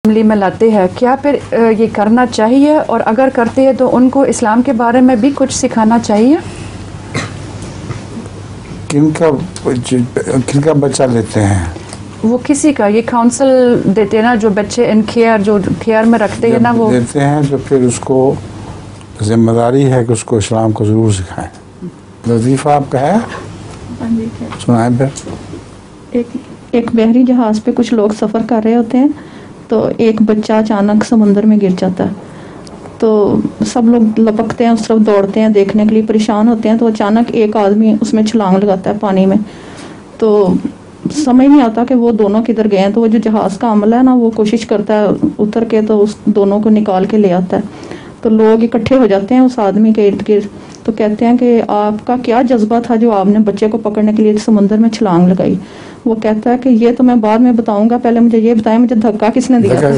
Family میں لاتے ہیں، کیا پھر یہ کرنا چاہیے؟ اور اگر کرتے ہیں تو ان کو اسلام کے بارے میں بھی کچھ سکھانا چاہیے؟ کن کا بچہ لیتے ہیں؟ وہ کسی کا یہ کاؤنسل دیتے ہیں نا، جو بچے ان جو کیئر میں رکھتے ہیں نا، وہ دیتے ہیں تو پھر اس کو ذمہ داری ہے کہ اس کو اسلام کو ضرور سکھائیں۔ وظیفہ آپ کا ہے؟ سنائیں پھر۔ ایک بحری جہاز پہ کچھ لوگ سفر کر رہے ہوتے ہیں تو ایک بچہ اچانک سمندر میں گر جاتا ہے، تو سب لوگ لپکتے ہیں اس طرف، دوڑتے ہیں دیکھنے کے لیے، پریشان ہوتے ہیں۔ تو اچانک ایک آدمی اس میں چھلانگ لگاتا ہے پانی میں، تو سمجھ نہیں آتا کہ وہ دونوں کدھر گئے ہیں۔ تو وہ جو جہاز کا عملہ ہے نا، وہ کوشش کرتا ہے اتر کے تو اس دونوں کو نکال کے لے آتا ہے۔ تو لوگ اکٹھے ہو جاتے ہیں اس آدمی کے ارد گرد، تو کہتے ہیں کہ آپ کا کیا جذبہ تھا جو آپ نے بچے کو پکڑنے کے لیے سمندر میں چھلانگ لگائی؟ وہ کہتا ہے کہ یہ تو میں بعد میں بتاؤں گا، پہلے مجھے یہ بتائیں مجھے دھکا کس نے دیا؟